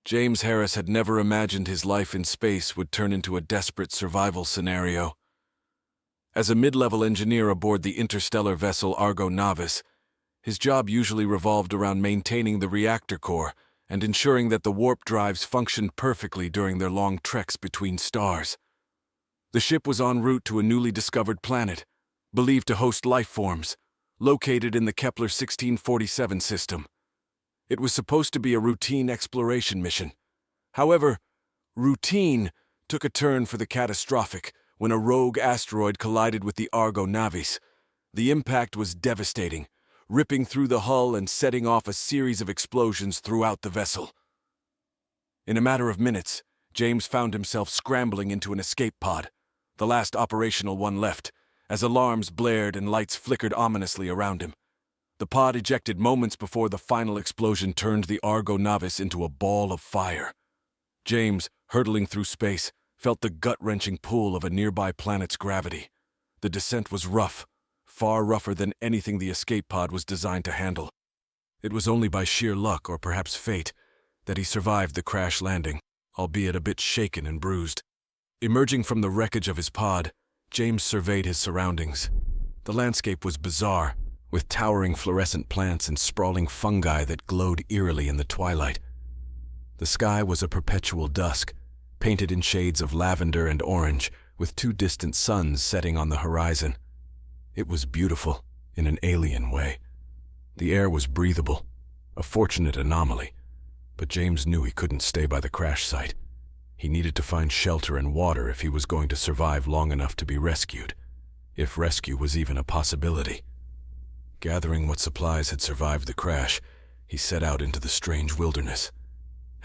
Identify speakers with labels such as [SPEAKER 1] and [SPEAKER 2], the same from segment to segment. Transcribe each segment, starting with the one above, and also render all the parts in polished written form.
[SPEAKER 1] James Harris had never imagined his life in space would turn into a desperate survival scenario. As a mid-level engineer aboard the interstellar vessel Argo Navis, his job usually revolved around maintaining the reactor core and ensuring that the warp drives functioned perfectly during their long treks between stars. The ship was en route to a newly discovered planet, believed to host life forms, located in the Kepler 1647 system. It was supposed to be a routine exploration mission. However, routine took a turn for the catastrophic when a rogue asteroid collided with the Argo Navis. The impact was devastating, ripping through the hull and setting off a series of explosions throughout the vessel. In a matter of minutes, James found himself scrambling into an escape pod, the last operational one left, as alarms blared and lights flickered ominously around him. The pod ejected moments before the final explosion turned the Argo Navis into a ball of fire. James, hurtling through space, felt the gut-wrenching pull of a nearby planet's gravity. The descent was rough, far rougher than anything the escape pod was designed to handle. It was only by sheer luck, or perhaps fate, that he survived the crash landing, albeit a bit shaken and bruised. Emerging from the wreckage of his pod, James surveyed his surroundings. The landscape was bizarre, with towering fluorescent plants and sprawling fungi that glowed eerily in the twilight. The sky was a perpetual dusk, painted in shades of lavender and orange, with two distant suns setting on the horizon. It was beautiful, in an alien way. The air was breathable, a fortunate anomaly, but James knew he couldn't stay by the crash site. He needed to find shelter and water if he was going to survive long enough to be rescued, if rescue was even a possibility. Gathering what supplies had survived the crash, he set out into the strange wilderness.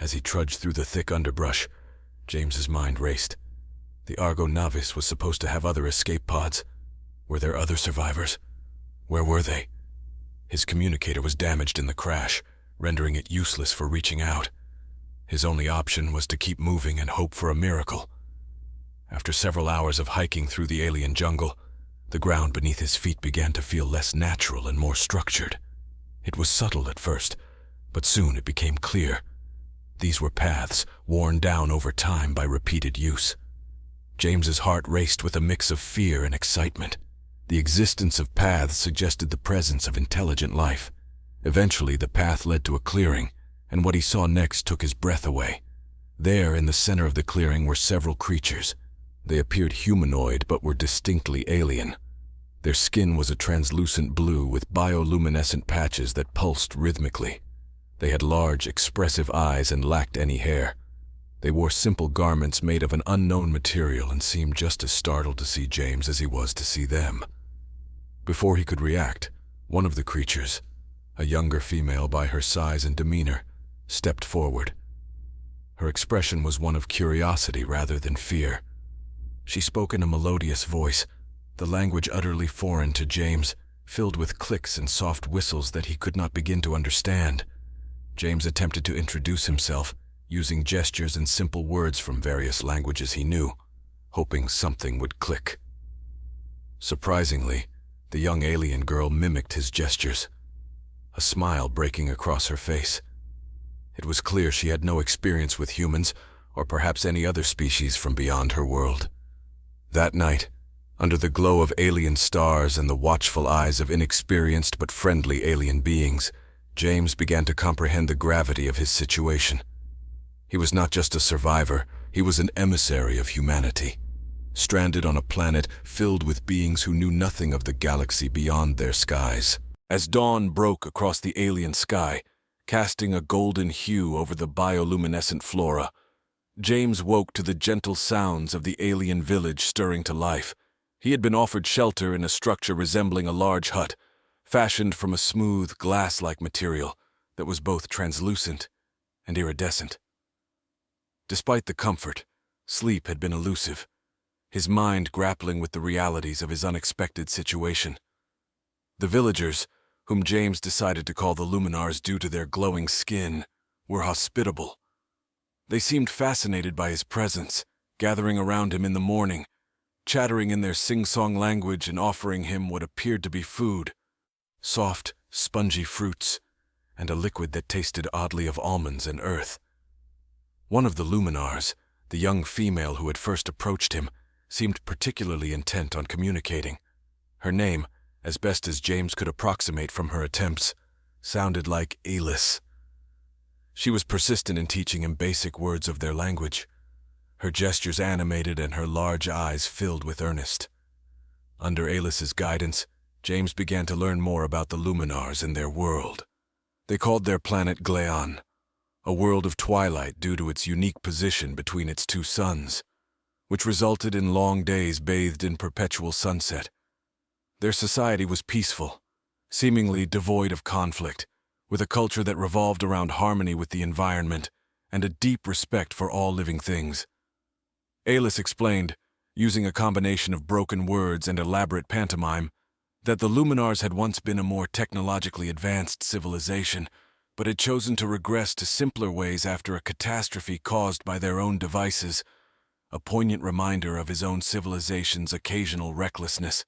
[SPEAKER 1] As he trudged through the thick underbrush, James's mind raced. The Argo Navis was supposed to have other escape pods. Were there other survivors? Where were they? His communicator was damaged in the crash, rendering it useless for reaching out. His only option was to keep moving and hope for a miracle. After several hours of hiking through the alien jungle, the ground beneath his feet began to feel less natural and more structured. It was subtle at first, but soon it became clear. These were paths worn down over time by repeated use. James's heart raced with a mix of fear and excitement. The existence of paths suggested the presence of intelligent life. Eventually, the path led to a clearing, and what he saw next took his breath away. There, in the center of the clearing, were several creatures. They appeared humanoid but were distinctly alien. Their skin was a translucent blue with bioluminescent patches that pulsed rhythmically. They had large, expressive eyes and lacked any hair. They wore simple garments made of an unknown material and seemed just as startled to see James as he was to see them. Before he could react, one of the creatures, a younger female by her size and demeanor, stepped forward. Her expression was one of curiosity rather than fear. She spoke in a melodious voice, the language utterly foreign to James, filled with clicks and soft whistles that he could not begin to understand. James attempted to introduce himself, using gestures and simple words from various languages he knew, hoping something would click. Surprisingly, the young alien girl mimicked his gestures, a smile breaking across her face. It was clear she had no experience with humans, or perhaps any other species from beyond her world. That night, under the glow of alien stars and the watchful eyes of inexperienced but friendly alien beings, James began to comprehend the gravity of his situation. He was not just a survivor, he was an emissary of humanity, stranded on a planet filled with beings who knew nothing of the galaxy beyond their skies. As dawn broke across the alien sky, casting a golden hue over the bioluminescent flora, James woke to the gentle sounds of the alien village stirring to life. He had been offered shelter in a structure resembling a large hut, fashioned from a smooth, glass-like material that was both translucent and iridescent. Despite the comfort, sleep had been elusive, his mind grappling with the realities of his unexpected situation. The villagers, whom James decided to call the Luminars due to their glowing skin, were hospitable. They seemed fascinated by his presence, gathering around him in the morning, chattering in their sing-song language and offering him what appeared to be food, soft, spongy fruits, and a liquid that tasted oddly of almonds and earth. One of the Luminars, the young female who had first approached him, seemed particularly intent on communicating. Her name, as best as James could approximate from her attempts, sounded like Alice. She was persistent in teaching him basic words of their language. Her gestures animated and her large eyes filled with earnest. Under Alice's guidance, James began to learn more about the Luminars and their world. They called their planet Gleon, a world of twilight due to its unique position between its two suns, which resulted in long days bathed in perpetual sunset. Their society was peaceful, seemingly devoid of conflict, with a culture that revolved around harmony with the environment and a deep respect for all living things. Alice explained, using a combination of broken words and elaborate pantomime, that the Luminars had once been a more technologically advanced civilization, but had chosen to regress to simpler ways after a catastrophe caused by their own devices, a poignant reminder of his own civilization's occasional recklessness.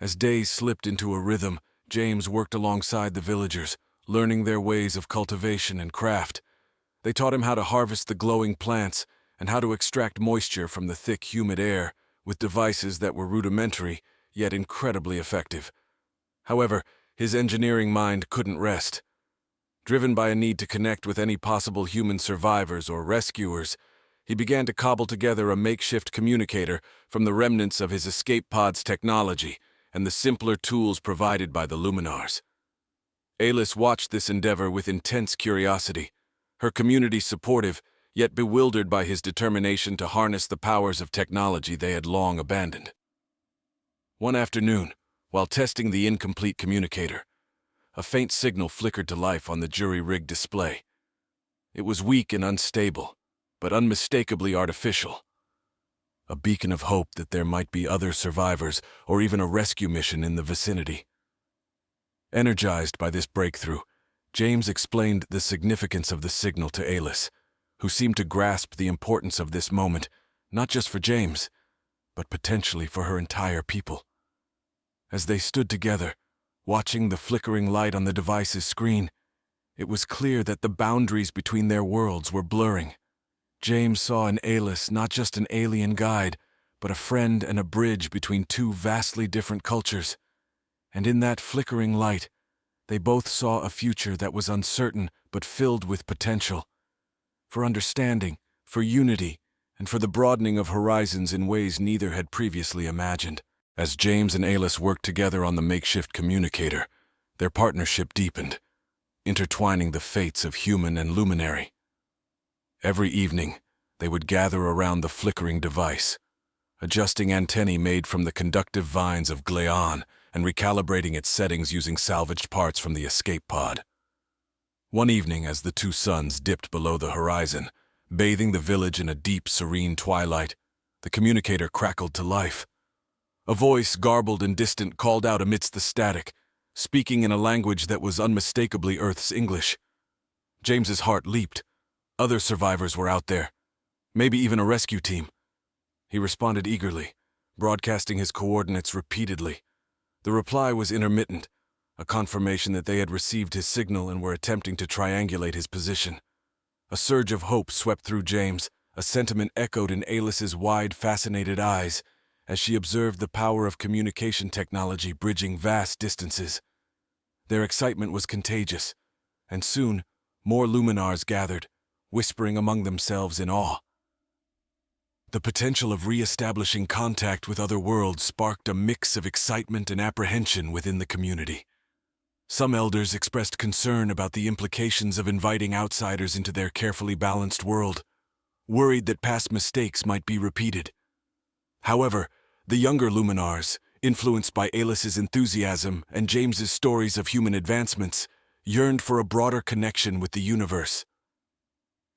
[SPEAKER 1] As days slipped into a rhythm, James worked alongside the villagers, learning their ways of cultivation and craft. They taught him how to harvest the glowing plants and how to extract moisture from the thick, humid air with devices that were rudimentary, yet incredibly effective. However, his engineering mind couldn't rest. Driven by a need to connect with any possible human survivors or rescuers, he began to cobble together a makeshift communicator from the remnants of his escape pod's technology and the simpler tools provided by the Luminars. Alice watched this endeavor with intense curiosity, her community supportive, yet bewildered by his determination to harness the powers of technology they had long abandoned. One afternoon, while testing the incomplete communicator, a faint signal flickered to life on the jury-rigged display. It was weak and unstable, but unmistakably artificial. A beacon of hope that there might be other survivors or even a rescue mission in the vicinity. Energized by this breakthrough, James explained the significance of the signal to Alice, who seemed to grasp the importance of this moment, not just for James, but potentially for her entire people. As they stood together, watching the flickering light on the device's screen, it was clear that the boundaries between their worlds were blurring. James saw in Alice not just an alien guide, but a friend and a bridge between two vastly different cultures. And in that flickering light, they both saw a future that was uncertain but filled with potential. For understanding, for unity, and for the broadening of horizons in ways neither had previously imagined. As James and Alice worked together on the makeshift communicator, their partnership deepened, intertwining the fates of human and luminary. Every evening, they would gather around the flickering device, adjusting antennae made from the conductive vines of Gleon and recalibrating its settings using salvaged parts from the escape pod. One evening, as the two suns dipped below the horizon, bathing the village in a deep, serene twilight, the communicator crackled to life. A voice, garbled and distant, called out amidst the static, speaking in a language that was unmistakably Earth's English. James's heart leaped. Other survivors were out there, maybe even a rescue team. He responded eagerly, broadcasting his coordinates repeatedly. The reply was intermittent, a confirmation that they had received his signal and were attempting to triangulate his position. A surge of hope swept through James, a sentiment echoed in Alice's wide, fascinated eyes as she observed the power of communication technology bridging vast distances. Their excitement was contagious, and soon more Luminars gathered, whispering among themselves in awe. The potential of re-establishing contact with other worlds sparked a mix of excitement and apprehension within the community. Some elders expressed concern about the implications of inviting outsiders into their carefully balanced world, worried that past mistakes might be repeated. However, the younger Luminars, influenced by Alice's enthusiasm and James's stories of human advancements, yearned for a broader connection with the universe.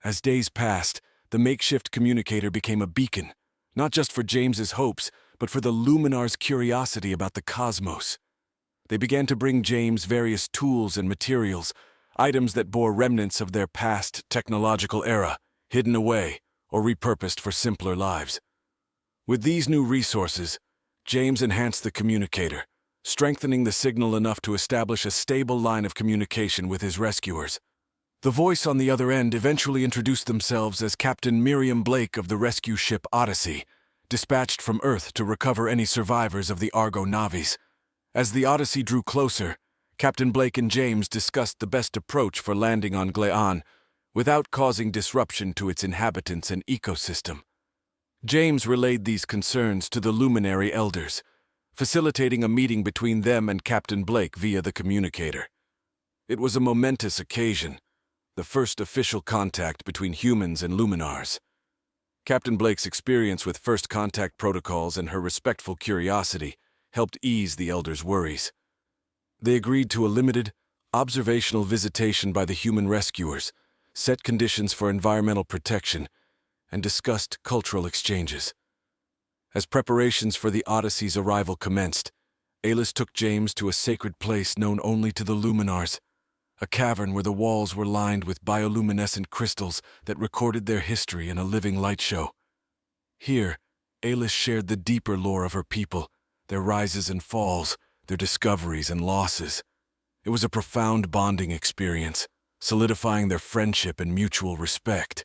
[SPEAKER 1] As days passed, the makeshift communicator became a beacon, not just for James's hopes, but for the Luminars' curiosity about the cosmos. They began to bring James various tools and materials, items that bore remnants of their past technological era, hidden away or repurposed for simpler lives. With these new resources, James enhanced the communicator, strengthening the signal enough to establish a stable line of communication with his rescuers. The voice on the other end eventually introduced themselves as Captain Miriam Blake of the rescue ship Odyssey, dispatched from Earth to recover any survivors of the Argo Navis. As the Odyssey drew closer, Captain Blake and James discussed the best approach for landing on Gleon without causing disruption to its inhabitants and ecosystem. James relayed these concerns to the Luminary Elders, facilitating a meeting between them and Captain Blake via the communicator. It was a momentous occasion, the first official contact between humans and Luminars. Captain Blake's experience with first contact protocols and her respectful curiosity helped ease the Elders' worries. They agreed to a limited, observational visitation by the human rescuers, set conditions for environmental protection, and discussed cultural exchanges. As preparations for the Odyssey's arrival commenced, Alis took James to a sacred place known only to the Luminars, a cavern where the walls were lined with bioluminescent crystals that recorded their history in a living light show. Here, Alis shared the deeper lore of her people, their rises and falls, their discoveries and losses. It was a profound bonding experience, solidifying their friendship and mutual respect.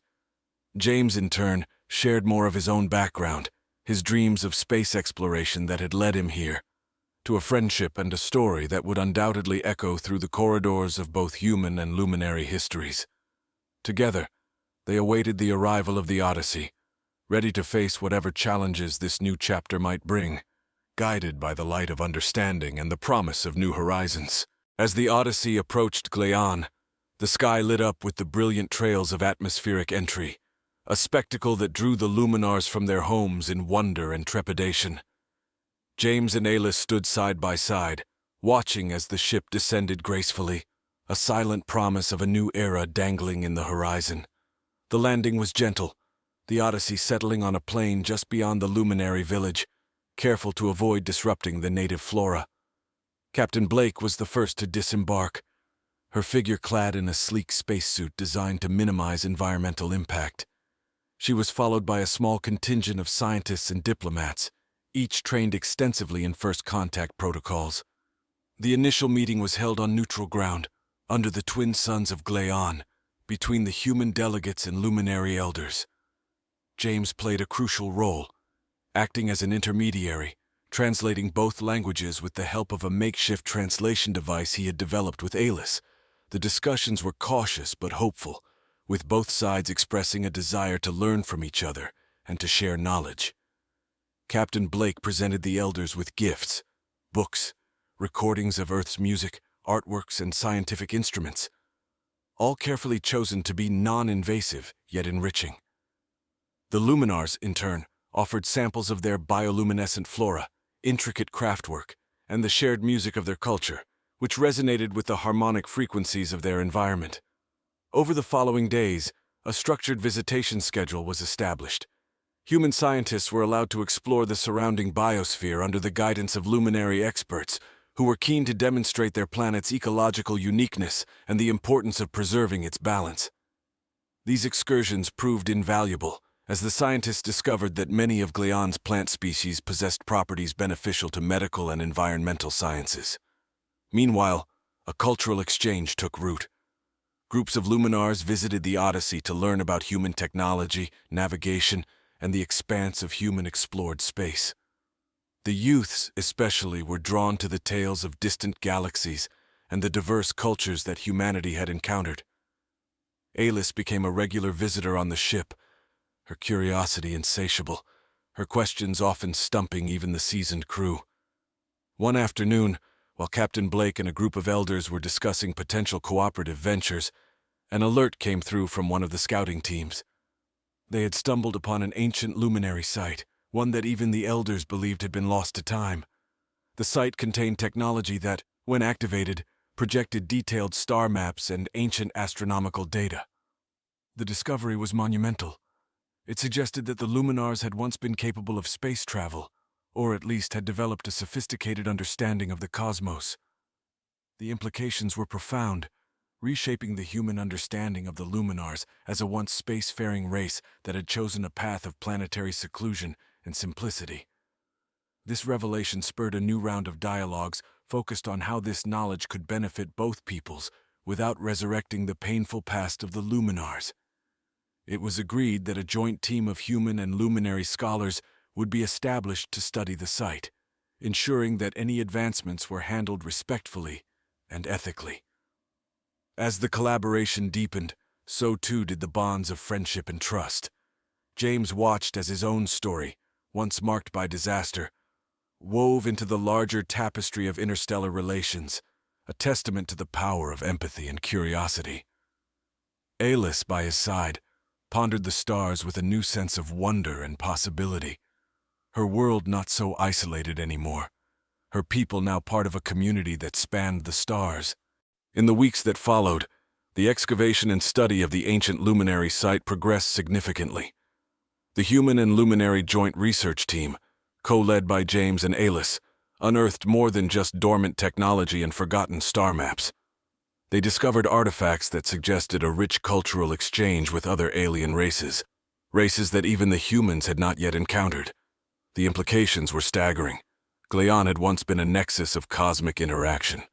[SPEAKER 1] James, in turn, shared more of his own background, his dreams of space exploration that had led him here, to a friendship and a story that would undoubtedly echo through the corridors of both human and luminary histories. Together, they awaited the arrival of the Odyssey, ready to face whatever challenges this new chapter might bring, guided by the light of understanding and the promise of new horizons. As the Odyssey approached Gleon, the sky lit up with the brilliant trails of atmospheric entry, a spectacle that drew the Luminars from their homes in wonder and trepidation. James and Alis stood side by side, watching as the ship descended gracefully, a silent promise of a new era dangling in the horizon. The landing was gentle, the Odyssey settling on a plain just beyond the luminary village, careful to avoid disrupting the native flora. Captain Blake was the first to disembark, her figure clad in a sleek spacesuit designed to minimize environmental impact. She was followed by a small contingent of scientists and diplomats, each trained extensively in first contact protocols. The initial meeting was held on neutral ground, under the twin suns of Gleon, between the human delegates and luminary elders. James played a crucial role, acting as an intermediary, translating both languages with the help of a makeshift translation device he had developed with Alis. The discussions were cautious but hopeful, with both sides expressing a desire to learn from each other and to share knowledge. Captain Blake presented the elders with gifts, books, recordings of Earth's music, artworks, and scientific instruments, all carefully chosen to be non-invasive yet enriching. The Luminars, in turn, offered samples of their bioluminescent flora, intricate craftwork, and the shared music of their culture, which resonated with the harmonic frequencies of their environment. Over the following days, a structured visitation schedule was established. Human scientists were allowed to explore the surrounding biosphere under the guidance of luminary experts who were keen to demonstrate their planet's ecological uniqueness and the importance of preserving its balance. These excursions proved invaluable, as the scientists discovered that many of Gleon's plant species possessed properties beneficial to medical and environmental sciences. Meanwhile, a cultural exchange took root. Groups of Luminars visited the Odyssey to learn about human technology, navigation, and the expanse of human-explored space. The youths, especially, were drawn to the tales of distant galaxies and the diverse cultures that humanity had encountered. Alis became a regular visitor on the ship, her curiosity insatiable, her questions often stumping even the seasoned crew. One afternoon, while Captain Blake and a group of elders were discussing potential cooperative ventures, an alert came through from one of the scouting teams. They had stumbled upon an ancient luminary site, one that even the elders believed had been lost to time. The site contained technology that, when activated, projected detailed star maps and ancient astronomical data. The discovery was monumental. It suggested that the Luminars had once been capable of space travel, or at least had developed a sophisticated understanding of the cosmos. The implications were profound, reshaping the human understanding of the Luminars as a once spacefaring race that had chosen a path of planetary seclusion and simplicity. This revelation spurred a new round of dialogues focused on how this knowledge could benefit both peoples, without resurrecting the painful past of the Luminars. It was agreed that a joint team of human and luminary scholars would be established to study the site, ensuring that any advancements were handled respectfully and ethically. As the collaboration deepened, so too did the bonds of friendship and trust. James watched as his own story, once marked by disaster, wove into the larger tapestry of interstellar relations, a testament to the power of empathy and curiosity. Alice, by his side, pondered the stars with a new sense of wonder and possibility. Her world not so isolated anymore, her people now part of a community that spanned the stars. In the weeks that followed, the excavation and study of the ancient luminary site progressed significantly. The Human and Luminary Joint Research Team, co-led by James and Alice, unearthed more than just dormant technology and forgotten star maps. They discovered artifacts that suggested a rich cultural exchange with other alien races that even the humans had not yet encountered. The implications were staggering. Gleon had once been a nexus of cosmic interaction.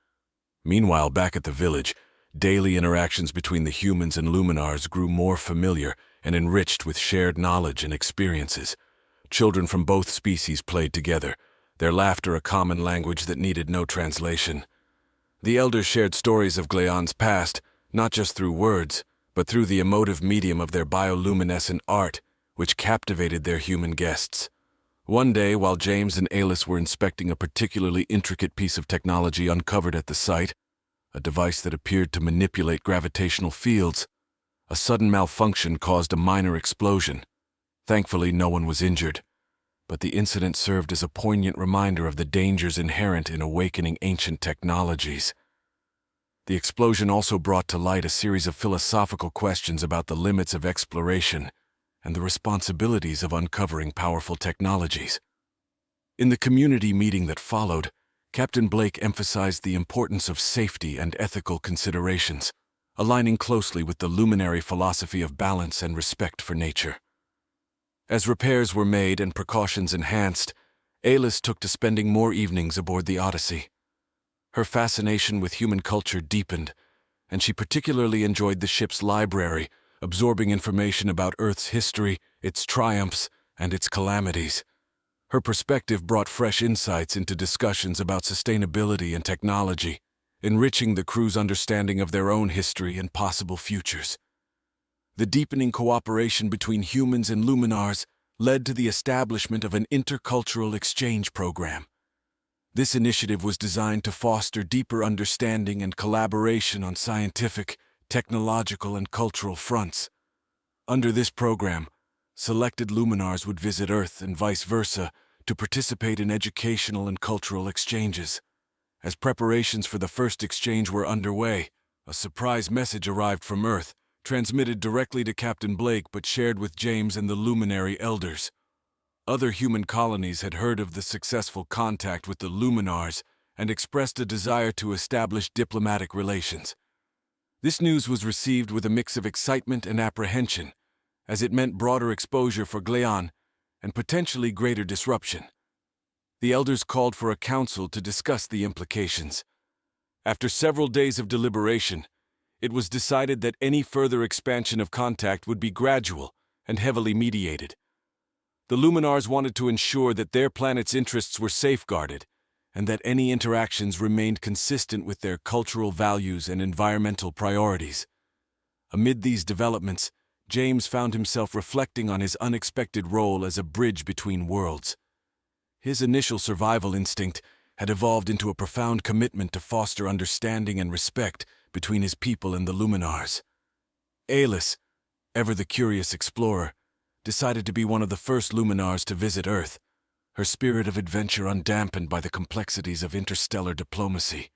[SPEAKER 1] Meanwhile, back at the village, daily interactions between the humans and Luminars grew more familiar and enriched with shared knowledge and experiences. Children from both species played together, their laughter a common language that needed no translation. The elders shared stories of Gleon's past, not just through words, but through the emotive medium of their bioluminescent art, which captivated their human guests. One day, while James and Alice were inspecting a particularly intricate piece of technology uncovered at the site, a device that appeared to manipulate gravitational fields, a sudden malfunction caused a minor explosion. Thankfully, no one was injured, but the incident served as a poignant reminder of the dangers inherent in awakening ancient technologies. The explosion also brought to light a series of philosophical questions about the limits of exploration and the responsibilities of uncovering powerful technologies. In the community meeting that followed, Captain Blake emphasized the importance of safety and ethical considerations, aligning closely with the luminary philosophy of balance and respect for nature. As repairs were made and precautions enhanced, Alice took to spending more evenings aboard the Odyssey. Her fascination with human culture deepened, and she particularly enjoyed the ship's library, absorbing information about Earth's history, its triumphs, and its calamities. Her perspective brought fresh insights into discussions about sustainability and technology, enriching the crew's understanding of their own history and possible futures. The deepening cooperation between humans and Luminars led to the establishment of an intercultural exchange program. This initiative was designed to foster deeper understanding and collaboration on scientific, technological, and cultural fronts. Under this program, selected Luminars would visit Earth and vice versa to participate in educational and cultural exchanges. As preparations for the first exchange were underway, a surprise message arrived from Earth, transmitted directly to Captain Blake but shared with James and the Luminary elders. Other human colonies had heard of the successful contact with the Luminars and expressed a desire to establish diplomatic relations. This news was received with a mix of excitement and apprehension, as it meant broader exposure for Gleon and potentially greater disruption. The elders called for a council to discuss the implications. After several days of deliberation, it was decided that any further expansion of contact would be gradual and heavily mediated. The Luminars wanted to ensure that their planet's interests were safeguarded and that any interactions remained consistent with their cultural values and environmental priorities. Amid these developments, James found himself reflecting on his unexpected role as a bridge between worlds. His initial survival instinct had evolved into a profound commitment to foster understanding and respect between his people and the Luminars. Alice, ever the curious explorer, decided to be one of the first Luminars to visit Earth, her spirit of adventure undampened by the complexities of interstellar diplomacy.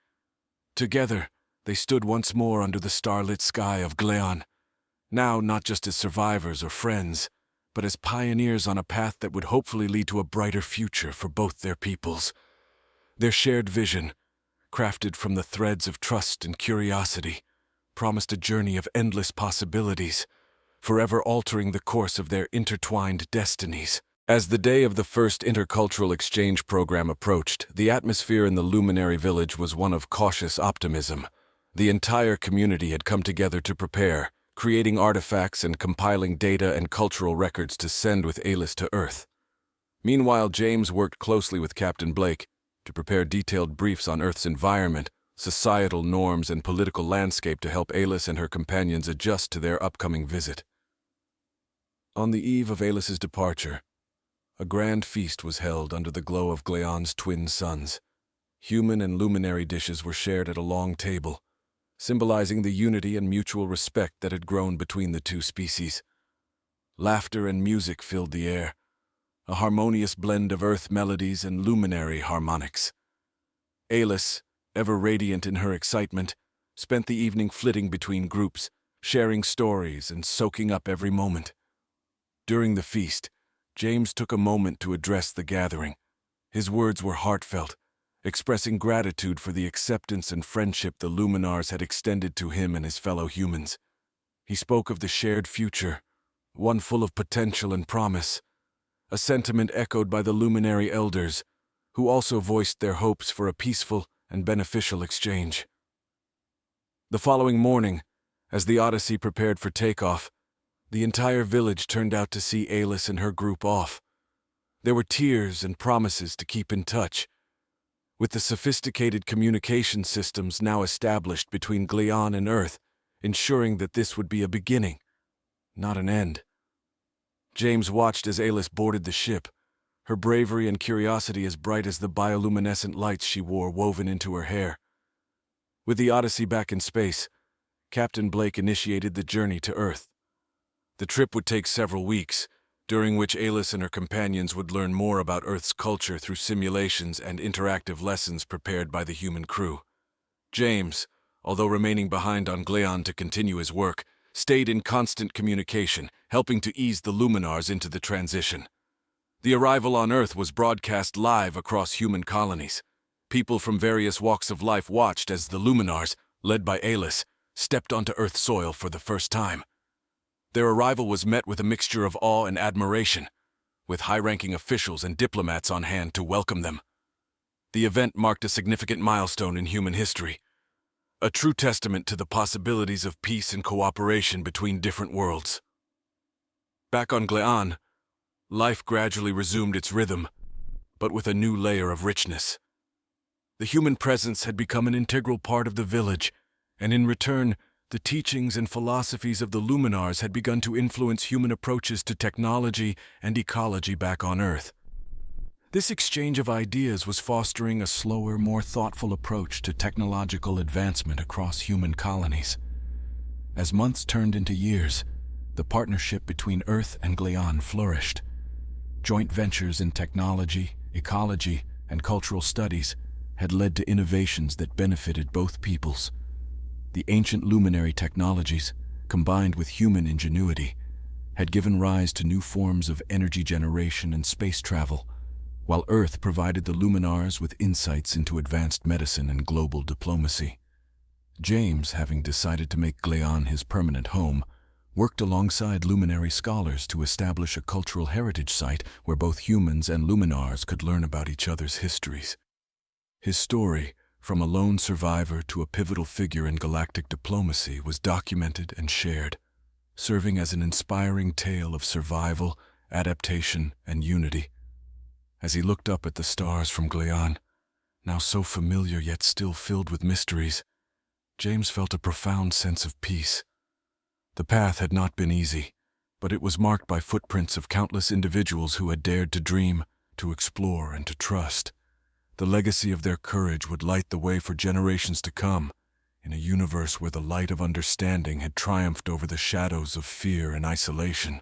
[SPEAKER 1] Together, they stood once more under the starlit sky of Gleon, now not just as survivors or friends, but as pioneers on a path that would hopefully lead to a brighter future for both their peoples. Their shared vision, crafted from the threads of trust and curiosity, promised a journey of endless possibilities, forever altering the course of their intertwined destinies. As the day of the first intercultural exchange program approached, the atmosphere in the Luminary village was one of cautious optimism. The entire community had come together to prepare, creating artifacts and compiling data and cultural records to send with Alis to Earth. Meanwhile, James worked closely with Captain Blake to prepare detailed briefs on Earth's environment, societal norms, and political landscape to help Alis and her companions adjust to their upcoming visit. On the eve of Alis's departure, a grand feast was held under the glow of Gleon's twin suns. Human and luminary dishes were shared at a long table, symbolizing the unity and mutual respect that had grown between the two species. Laughter and music filled the air, a harmonious blend of earth melodies and luminary harmonics. Alis, ever radiant in her excitement, spent the evening flitting between groups, sharing stories and soaking up every moment. During the feast, James took a moment to address the gathering. His words were heartfelt, expressing gratitude for the acceptance and friendship the Luminars had extended to him and his fellow humans. He spoke of the shared future, one full of potential and promise, a sentiment echoed by the luminary elders, who also voiced their hopes for a peaceful and beneficial exchange. The following morning, as the Odyssey prepared for takeoff, the entire village turned out to see Alis and her group off. There were tears and promises to keep in touch. With the sophisticated communication systems now established between Gleon and Earth, ensuring that this would be a beginning, not an end. James watched as Alis boarded the ship, her bravery and curiosity as bright as the bioluminescent lights she wore woven into her hair. With the Odyssey back in space, Captain Blake initiated the journey to Earth. The trip would take several weeks, during which Alis and her companions would learn more about Earth's culture through simulations and interactive lessons prepared by the human crew. James, although remaining behind on Gleon to continue his work, stayed in constant communication, helping to ease the Luminars into the transition. The arrival on Earth was broadcast live across human colonies. People from various walks of life watched as the Luminars, led by Alis, stepped onto Earth's soil for the first time. Their arrival was met with a mixture of awe and admiration, with high-ranking officials and diplomats on hand to welcome them. The event marked a significant milestone in human history, a true testament to the possibilities of peace and cooperation between different worlds. Back on Gleon, life gradually resumed its rhythm, but with a new layer of richness. The human presence had become an integral part of the village, and in return, the teachings and philosophies of the Luminars had begun to influence human approaches to technology and ecology back on Earth. This exchange of ideas was fostering a slower, more thoughtful approach to technological advancement across human colonies. As months turned into years, the partnership between Earth and Gleon flourished. Joint ventures in technology, ecology, and cultural studies had led to innovations that benefited both peoples. The ancient luminary technologies, combined with human ingenuity, had given rise to new forms of energy generation and space travel, while Earth provided the Luminars with insights into advanced medicine and global diplomacy. James, having decided to make Gleon his permanent home, worked alongside luminary scholars to establish a cultural heritage site where both humans and Luminars could learn about each other's histories. His story, from a lone survivor to a pivotal figure in galactic diplomacy, was documented and shared, serving as an inspiring tale of survival, adaptation, and unity. As he looked up at the stars from Gleon, now so familiar yet still filled with mysteries, James felt a profound sense of peace. The path had not been easy, but it was marked by footprints of countless individuals who had dared to dream, to explore, and to trust. The legacy of their courage would light the way for generations to come, in a universe where the light of understanding had triumphed over the shadows of fear and isolation.